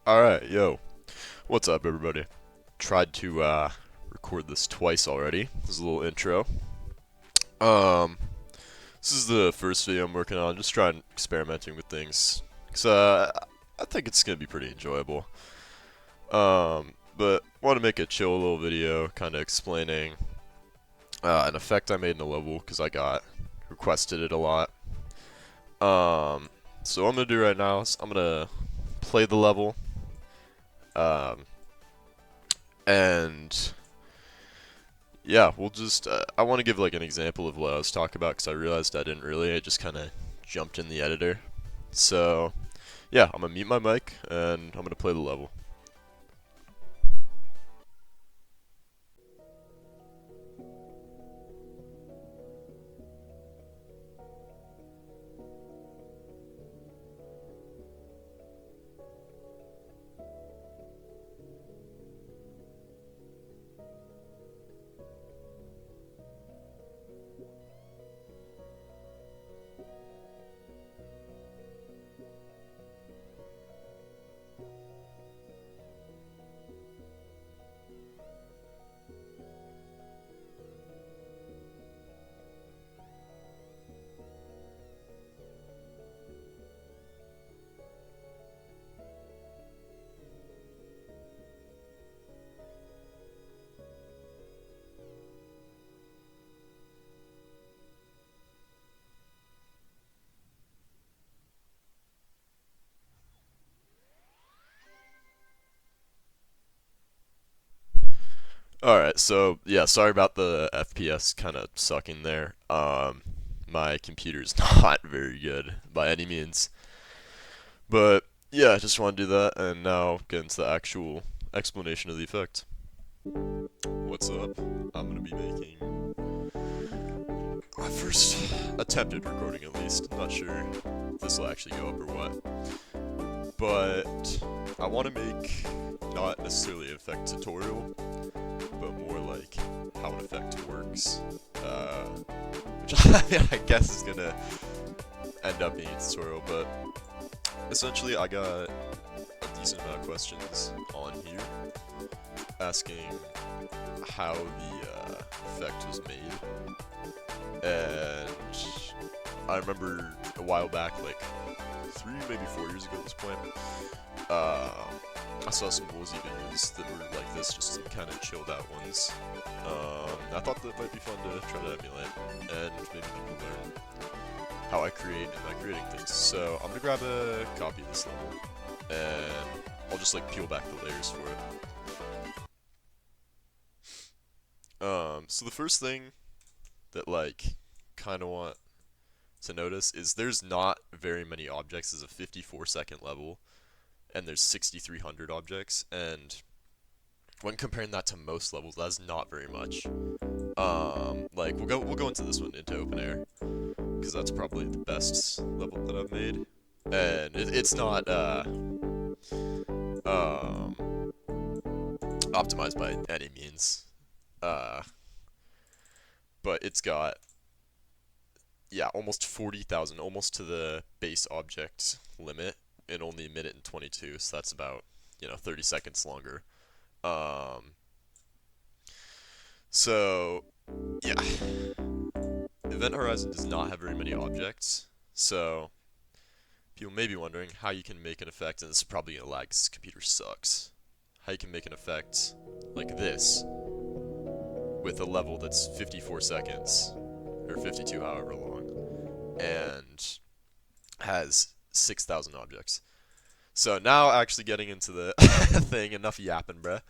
Alright, yo. What's up, everybody? Tried to record this twice already. This is a little intro. Um, this is the first video I'm working on, just trying experimenting with things. Cause I think it's gonna be pretty enjoyable. But want to make a chill little video, kind of explaining an effect I made in the level, cause I got requested it a lot. So what I'm gonna do right now is I'm gonna play the level. Um, and yeah, we'll just. I want to give like an example of what I was talking about because I realized I didn't really. I just kind of jumped in the editor. So yeah, I'm gonna mute my mic and I'm gonna play the level. Alright, so yeah, sorry about the FPS kind of sucking there. My computer's not very good by any means. But yeah, I just want to do that and now get into the actual explanation of the effect. What's up? I'm gonna be making my first attempted recording at least. I'm not sure if this will actually go up or what. But I want to make not necessarily an effect tutorial, but more like how an effect works. Which I guess is gonna end up being a tutorial, but essentially I got a decent amount of questions on here asking how the effect was made. And I remember a while back, like 3, maybe 4 years ago at this point, I saw some Woolsey videos that were like this, just some kind of chilled out ones. I thought that might be fun to try to emulate, and maybe people learn how I create in my creating things. So I'm gonna grab a copy of this level, and I'll just like peel back the layers for it. So the first thing that like kind of want to notice is there's not very many objects. It's a 54-second level, and there's 6,300 objects, and when comparing that to most levels, that's not very much. Like we'll go into this one into open air because that's probably the best level that I've made, and it's not optimized by any means. But it's got yeah almost 40,000, almost to the base object limit in only a minute and 22. So that's about 30 seconds longer. Um, so yeah, Event Horizon does not have very many objects. So people may be wondering how you can make an effect, and this is probably gonna lag because this computer sucks. How you can make an effect like this with a level that's 54 seconds or 52, however long, and has 6,000 objects. So now actually getting into the thing, enough yapping, bruh.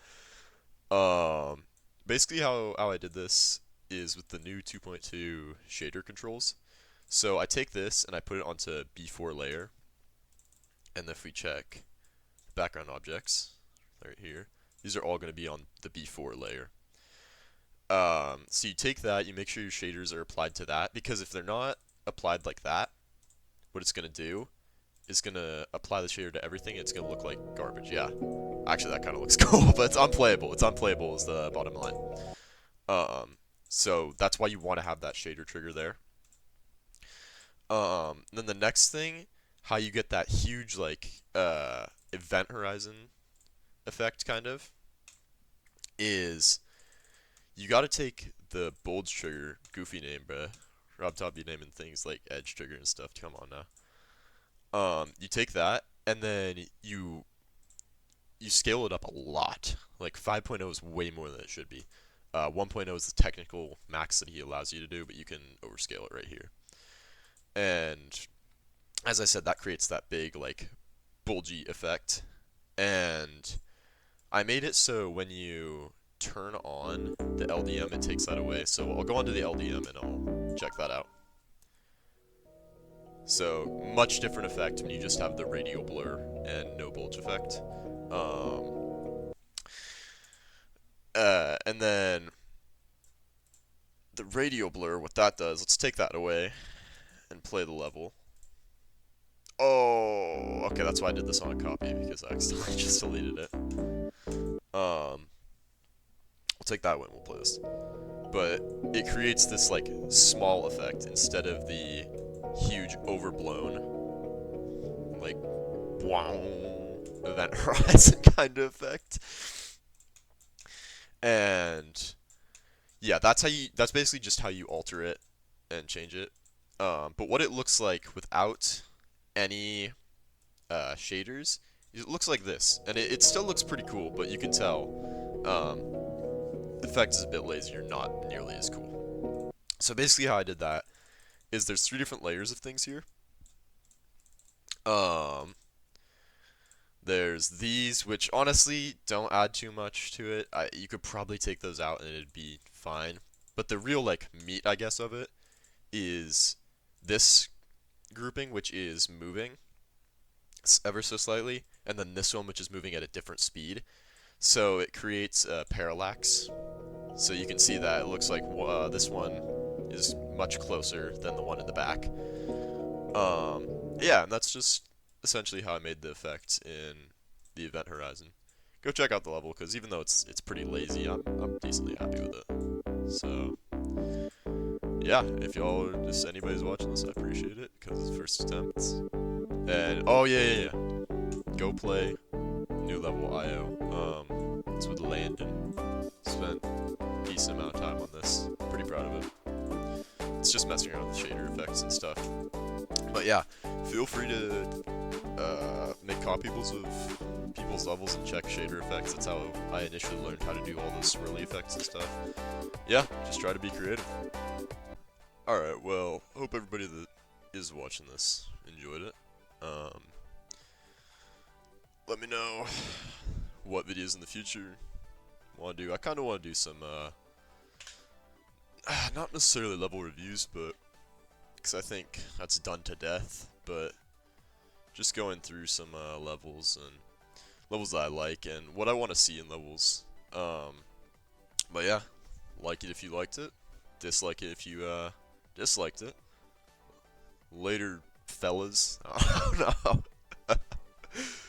Basically how I did this is with the new 2.2 shader controls. So I take this and I put it onto B4 layer, and if we check background objects right here, these are all going to be on the B4 layer. So you take that, you make sure your shaders are applied to that, because if they're not applied like that, what it's going to do is going to apply the shader to everything. It's going to look like garbage. Yeah, actually that kind of looks cool, but it's unplayable. It's unplayable is the bottom line. So that's why you want to have that shader trigger there. Then the next thing, how you get that huge like event horizon effect kind of is you got to take the bulge trigger, goofy name, bruh. Rob Top, you naming things like edge trigger and stuff. Come on now. You take that and then you scale it up a lot. Like 5.0 is way more than it should be. 1.0 is the technical max that he allows you to do, but you can overscale it right here. And as I said, that creates that big like bulgy effect. And I made it so when you turn on the LDM, it takes that away. So I'll go onto the LDM and I'll check that out. So much different effect when you just have the radial blur and no bulge effect. And then the radial blur, what that does, let's take that away and play the level. Oh, okay, that's why I did this on a copy, because I accidentally just deleted it. We'll take that one, we'll play this. But it creates this, like, small effect instead of the huge overblown, like, wow, event horizon kind of effect. And yeah, that's basically just how you alter it and change it. But what it looks like without any shaders, it looks like this, and it still looks pretty cool. But you can tell the effect is a bit lazier, not nearly as cool. So basically, how I did that is there's 3 different layers of things here. There's these, which honestly don't add too much to it. You could probably take those out and it'd be fine. But the real like meat, I guess, of it is this grouping, which is moving ever so slightly, and then this one, which is moving at a different speed. So it creates a parallax. So you can see that it looks like this one is much closer than the one in the back. Yeah, and that's just essentially how I made the effect in the event horizon. Go check out the level, because even though it's pretty lazy, I'm decently happy with it. So yeah, if y'all or just anybody's watching this, I appreciate it, because it's first attempts. And oh yeah, go play new level IO. It's with Landon. Spent a decent amount of time on this. Pretty proud of it. It's just messing around with shader effects and stuff. But yeah, feel free to make copies of people's levels and check shader effects. That's how I initially learned how to do all the swirly effects and stuff. Yeah, just try to be creative. Alright, well, hope everybody that is watching this enjoyed it. Let me know what videos in the future want to do. I kind of want to do some, not necessarily level reviews, but because I think that's done to death, but just going through some levels and levels that I like and what I want to see in levels. But yeah, like it if you liked it, dislike it if you disliked it. Later, fellas. I don't know.